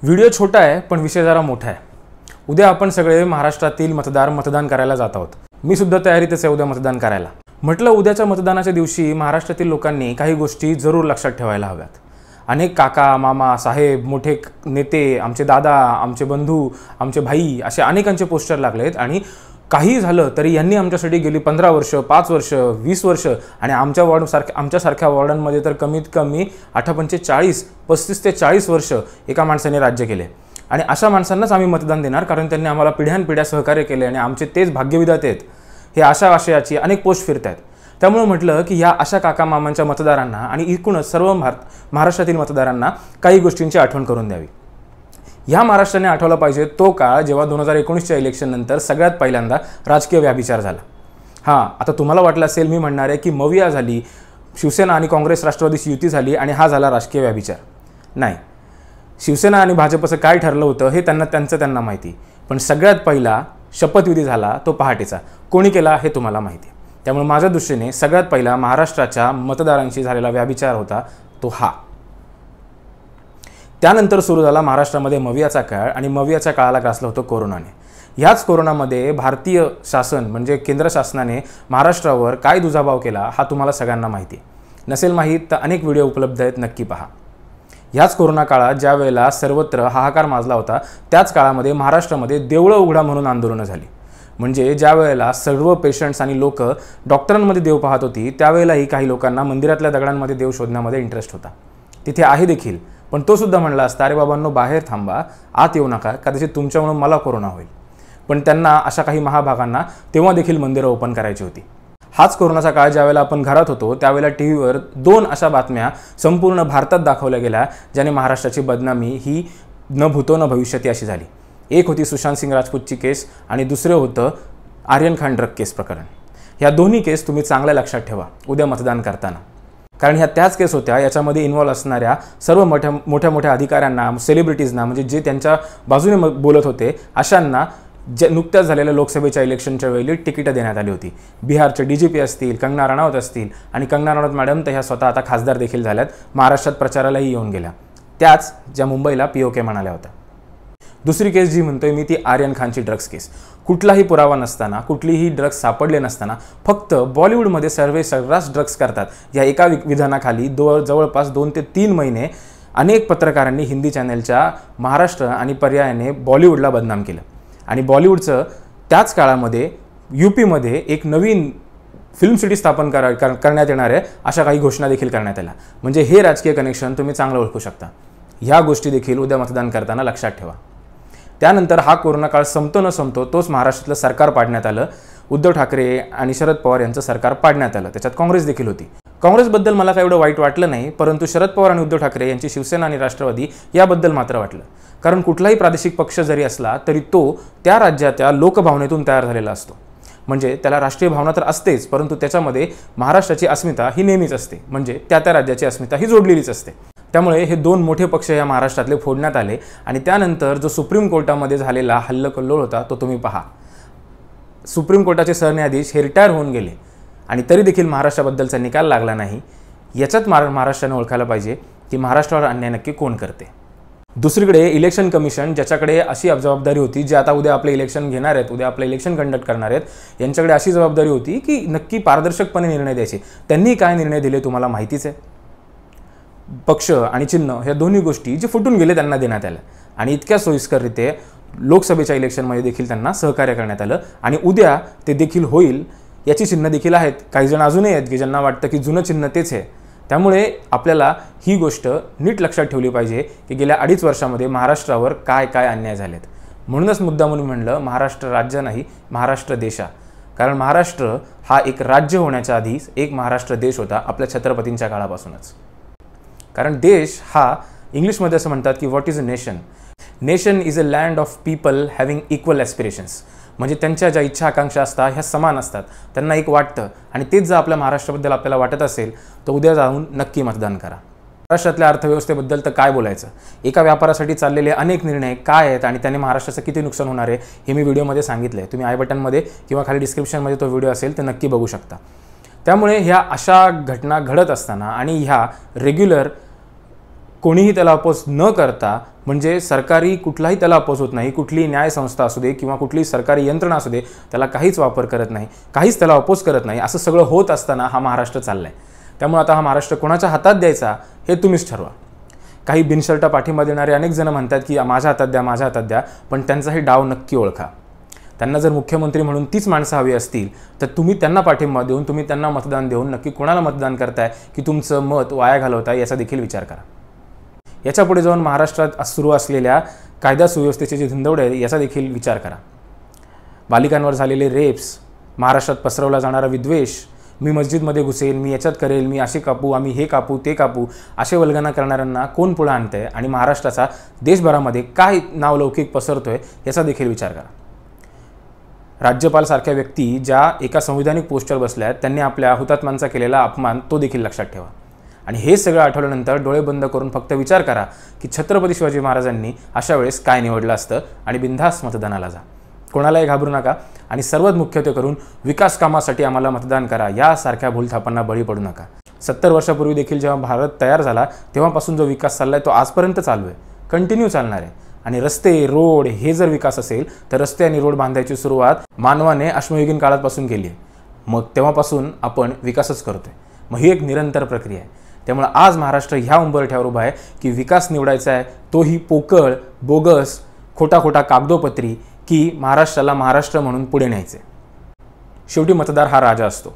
Video छोटा आहे पण विषय जरा मोठा आहे। उद्या आपण सगळे महाराष्ट्रातील मतदान करायला जात आहोत। मी सुद्धा तयारीतच आहे उद्या मतदान करायला। म्हटलं उद्याच्या मतदानाच्या दिवशी महाराष्ट्रातील लोकांनी काही गोष्टी जरूर लक्षात ठेवायला हव्यात। अनेक काका, मामा, साहेब, मोठे नेते, आमचे दादा, आमचे बंधू, आमचे भाई असे अनेकांचे पोस्टर लागलेत आणि काही झालं तरी यांनी आमच्यासाठी गेली 15 वर्ष, 5 वर्ष, 20 वर्ष आणि आमच्यासारख्या वॉर्डांमध्ये तर कमीत कमी 35 ते 40 वर्ष एका माणसाने राज्य केले आणि अशा माणसांनाच आम्ही मतदान देणार, कारण त्यांनी आम्हाला पिढ्यानपिढ्या सहकार्य केले आणि आमचे तेच भाग्यविधाते आहेत। हे अशा आशयाची अनेक पोस्ट फिरत आहेत। त्यामुळे म्हटलं की या अशा काका मामांच्या मतदारांना आणि एकूणच सर्व महाराष्ट्रातील मतदारांना काही गोष्टींची आठवण करून द्यावी। या महाराष्ट्राने आठवला पाहिजे तो काळ जेव्हा 2019च्या इलेक्शन नंतर सगळ्यात पहिल्यांदा राजकीय व्याभिचार झाला। आता तुम्हाला वाटलं असेल मी म्हणणार आहे की मविया झाली, शिवसेना आणि काँग्रेस राष्ट्रवादीची युती झाली आणि हा झाला राजकीय व्याभिचार। नाही, शिवसेना आणि भाजपचं काय ठरलं होतं हे त्यांना माहिती, पण सगळ्यात पहिला शपथविधी झाला तो पहाटेचा। कोणी केला हे तुम्हाला माहिती। त्यामुळे माझ्या दृष्टीने सगळ्यात पहिला महाराष्ट्राच्या मतदारांशी झालेला व्याभिचार होता तो हा। त्यानंतर सुरू झाला महाराष्ट्रामध्ये मवियाचा काळ आणि मवियाच्या काळाला ग्रासलं होतं कोरोनाने। याच कोरोनामध्ये भारतीय शासन म्हणजे केंद्र शासनाने महाराष्ट्रावर काय दुजाभाव केला हा तुम्हाला सगळ्यांना माहिती आहे। नसेल माहीत तर अनेक व्हिडिओ उपलब्ध आहेत, नक्की पहा। याच कोरोना काळात ज्या वेळेला सर्वत्र हाहाकार माजला होता त्याच काळामध्ये महाराष्ट्रामध्ये देवळं उघडा म्हणून आंदोलनं झाली। म्हणजे ज्या वेळेला सर्व पेशंट्स आणि लोक डॉक्टरांमध्ये देव पाहत होती त्यावेळेलाही काही लोकांना मंदिरातल्या दगडांमध्ये देव शोधण्यामध्ये इंटरेस्ट होता। तिथे आहे देखील, पण तो सुद्धा म्हणला असता अरे बाबांनो बाहेर थांबा, आत येऊ नका, कदाचित तुमच्यामुळे मला कोरोना होईल। पण त्यांना अशा काही महाभागांना तेव्हा देखील मंदिरं ओपन करायची होती। हाच कोरोनाचा काळ ज्यावेळेला आपण घरात होतो त्यावेळेला टीव्हीवर 2 अशा बातम्या संपूर्ण भारतात दाखवल्या गेल्या ज्याने महाराष्ट्राची बदनामी ही न भूतो न भविष्यती अशी झाली। एक होती सुशांत सिंग राजपूतची केस आणि दुसरं होतं आर्यन खान ड्रग केस प्रकरण। ह्या दोन्ही केस तुम्ही चांगल्या लक्षात ठेवा उद्या मतदान करताना, कारण ह्या त्याच केस होत्या याच्यामध्ये इन्व्हॉल्व असणाऱ्या सर्व मोठ्या अधिकाऱ्यांना, सेलिब्रिटीजना, म्हणजे जे त्यांच्या बाजूने बोलत होते अशांना नुकत्याच झालेल्या लोकसभेच्या इलेक्शनच्या वेळी तिकीटं देण्यात आली होती। बिहारचे DGP असतील, कंगना रनौत असतील आणि कंगना रनौत मॅडम तर ह्या स्वतः आता खासदार देखील झाल्यात, महाराष्ट्रात प्रचारालाही येऊन गेल्या, त्याच ज्या मुंबईला POK म्हणाल्या होत्या। दुसरी केस जी म्हणतोय मी ती आर्यन खानची ड्रग्स केस। कुठलाही पुरावा नसताना, कुठलीही ड्रग्स सापडले नसताना फक्त बॉलिवूडमध्ये सर्रास ड्रग्स करतात या एका विधानाखाली जवळपास 2 ते 3 महिने अनेक पत्रकारांनी हिंदी चॅनलच्या महाराष्ट्र आणि पर्यायाने बॉलिवूडला बदनाम केलं आणि बॉलिवूडचं त्याच काळामध्ये UPमध्ये एक नवीन फिल्म सिटी स्थापन करण्यात येणार आहे अशा काही घोषणा देखील करण्यात आल्या। म्हणजे हे राजकीय कनेक्शन तुम्ही चांगलं ओळखू शकता। ह्या गोष्टी देखील उद्या मतदान करताना लक्षात ठेवा। त्यानंतर हा कोरोना काळ संपतो न संपतो तोच महाराष्ट्रातलं सरकार पाडण्यात आलं। उद्धव ठाकरे आणि शरद पवार यांचं सरकार पाडण्यात आलं, त्याच्यात काँग्रेस देखील होती। काँग्रेसबद्दल मला काही एवढं वाईट वाटलं नाही, परंतु शरद पवार आणि उद्धव ठाकरे यांची शिवसेना आणि राष्ट्रवादी याबद्दल मात्र वाटलं, कारण कुठलाही प्रादेशिक पक्ष जरी असला तरी तो त्या राज्याच्या लोकभावनेतून तयार झालेला असतो। म्हणजे त्याला राष्ट्रीय भावना तर असतेच, परंतु त्याच्यामध्ये महाराष्ट्राची अस्मिता ही नेहमीच असते, म्हणजे त्या राज्याची अस्मिता ही जोडलेलीच असते। त्यामुळे हे 2 मोठे पक्ष या महाराष्ट्रातले फोडण्यात आले आणि त्यानंतर जो सुप्रीम कोर्टामध्ये झालेला हल्लकल्लोळ होता तो तुम्ही पहा। सुप्रीम कोर्टाचे सरन्यायाधीश हे रिटायर होऊन गेले आणि तरी देखील महाराष्ट्राबद्दलचा निकाल लागला नाही। याच्यात महाराष्ट्राने ओळखायला पाहिजे की महाराष्ट्रावर अन्याय नक्की कोण करते। दुसरीकडे इलेक्शन कमिशन ज्याच्याकडे अशी जबाबदारी होती, जे आता उद्या आपले इलेक्शन घेणार आहेत, उद्या आपलं इलेक्शन कंडक्ट करणार आहेत, यांच्याकडे अशी जबाबदारी होती की नक्की पारदर्शकपणे निर्णय द्यायचे। त्यांनी काय निर्णय दिले तुम्हाला माहितीच आहे। पक्ष आणि चिन्ह ह्या दोन्ही गोष्टी जे फुटून गेले त्यांना देण्यात आल्या आणि इतक्या सोयीस्कररीत्या लोकसभेच्या इलेक्शनमध्ये देखील त्यांना सहकार्य करण्यात आलं आणि उद्या ते देखील होईल याची चिन्ह देखील आहेत। काही जण अजूनही आहेत की ज्यांना वाटतं की जुनं चिन्ह तेच आहे। त्यामुळे आपल्याला ही गोष्ट नीट लक्षात ठेवली पाहिजे की गेल्या 2.5 वर्षामध्ये महाराष्ट्रावर काय अन्याय झालेत। म्हणूनच मुद्दा म्हणून म्हणलं महाराष्ट्र राज्य नाही, महाराष्ट्र देशा, कारण महाराष्ट्र हा एक राज्य होण्याच्या आधीच एक महाराष्ट्र देश होता आपल्या छत्रपतींच्या काळापासूनच। कारण देश हा इंग्लिशमध्ये असं म्हणतात की what is a nation? Nation is a land of people having equal aspirations, म्हणजे त्यांच्या ज्या इच्छा आकांक्षा असतात ह्या समान असतात, त्यांना एक वाटतं आणि तेच जर आपल्या महाराष्ट्राबद्दल आपल्याला वाटत असेल तर उद्या जाऊन नक्की मतदान करा। महाराष्ट्रातल्या अर्थव्यवस्थेबद्दल तर काय बोलायचं, एका व्यापारासाठी चाललेले अनेक निर्णय काय आहेत आणि त्याने महाराष्ट्राचं किती नुकसान होणार आहे हे मी व्हिडिओमध्ये सांगितलं आहे। तुम्ही आय बटनमध्ये किंवा खाली डिस्क्रिप्शनमध्ये तो व्हिडिओ असेल तर नक्की बघू शकता। त्यामुळे ह्या अशा घटना घडत असताना आणि ह्या रेग्युलर कोणीही त्याला अपोज न करता, म्हणजे सरकारी कुठलाही त्याला अपोज होत नाही, कुठलीही न्यायसंस्था असू दे किंवा कुठलीही सरकारी यंत्रणा असू दे, त्याला काहीच वापर करत नाही, काहीच त्याला अपोज करत नाही, असं सगळं होत असताना हा महाराष्ट्र चालला आहे. त्यामुळे आता हा महाराष्ट्र कोणाच्या हातात द्यायचा हे तुम्हीच ठरवा. काही बिनशर्ट पाठिंबा देणारे अनेक जण म्हणतात की माझ्या हातात द्या, माझ्या हातात द्या, पण त्यांचाही डाव नक्की ओळखा. त्यांना जर मुख्यमंत्री म्हणून तीच माणसं हवी असतील तर तुम्ही त्यांना पाठिंबा देऊन, तुम्ही त्यांना मतदान देऊन नक्की कोणाला मतदान करताय की तुमचं मत वाया घालवताय याचा देखील विचार करा. याच्या पुढे जाऊन महाराष्ट्रात सुरू असलेल्या कायदा सुव्यवस्थेचे जे धुंदवडे आहे याचा देखील विचार करा. बालिकांवर झालेले रेप्स, महाराष्ट्रात पसरवला जाणारा विद्वेष, मी मस्जिदमध्ये घुसेन, मी याच्यात करेल, मी असे कापू, आम्ही हे कापू ते कापू, असे वल्गना करणाऱ्यांना कोण पुढे आणतंय आणि महाराष्ट्राचा देशभरामध्ये काय नावलौकिक पसरतोय याचा देखील विचार करा. राज्यपाल सारख्या व्यक्ती ज्या एका संविधानिक पोस्टवर बसल्या आहेत त्यांनी आपल्या हुतात्म्यांचा केलेला अपमान तो देखील लक्षात ठेवा. आणि हे सगळं आठवल्यानंतर डोळे बंद करून फक्त विचार करा की छत्रपती शिवाजी महाराजांनी अशा वेळेस काय निवडलं असतं आणि बिनधास्त मतदानाला जा. कोणालाही घाबरू नका आणि सर्वात मुख्यत्वे करून विकास कामासाठी आम्हाला मतदान करा, यासारख्या भूलथापांना बळी पडू नका. 70 वर्षापूर्वी देखील जेव्हा भारत तयार झाला तेव्हापासून जो विकास चालला आहे तो आजपर्यंत चालू आहे, कंटिन्यू चालणार आहे. आणि रस्ते, रोड हे जर विकास असेल तर रस्ते आणि रोड बांधायची सुरुवात मानवाने अश्मयुगीन काळापासून केली आहे. मग तेव्हापासून आपण विकासच करतोय. मग ही एक निरंतर प्रक्रिया आहे. त्यामुळे आज महाराष्ट्र ह्या उंबरठ्यावर उभा आहे की विकास निवडायचा आहे, तोही पोकळ, बोगस, खोटा खोटा कागदोपत्री, की महाराष्ट्राला महाराष्ट्र म्हणून पुढे न्यायचे. शेवटी मतदार हा राजा असतो.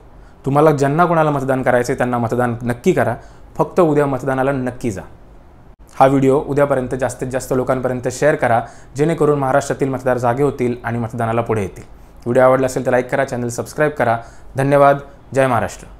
तुम्हाला ज्यांना कोणाला मतदान करायचे त्यांना मतदान नक्की करा. फक्त उद्या मतदानाला नक्की जा. हा व्हिडिओ उद्यापर्यंत जास्तीत जास्त लोकांपर्यंत शेअर करा, जेणेकरून महाराष्ट्रातील मतदार जागे होतील आणि मतदानाला पुढे येतील. व्हिडिओ आवडला असेल तर लाईक करा, चॅनल सबस्क्राईब करा. धन्यवाद. जय महाराष्ट्र.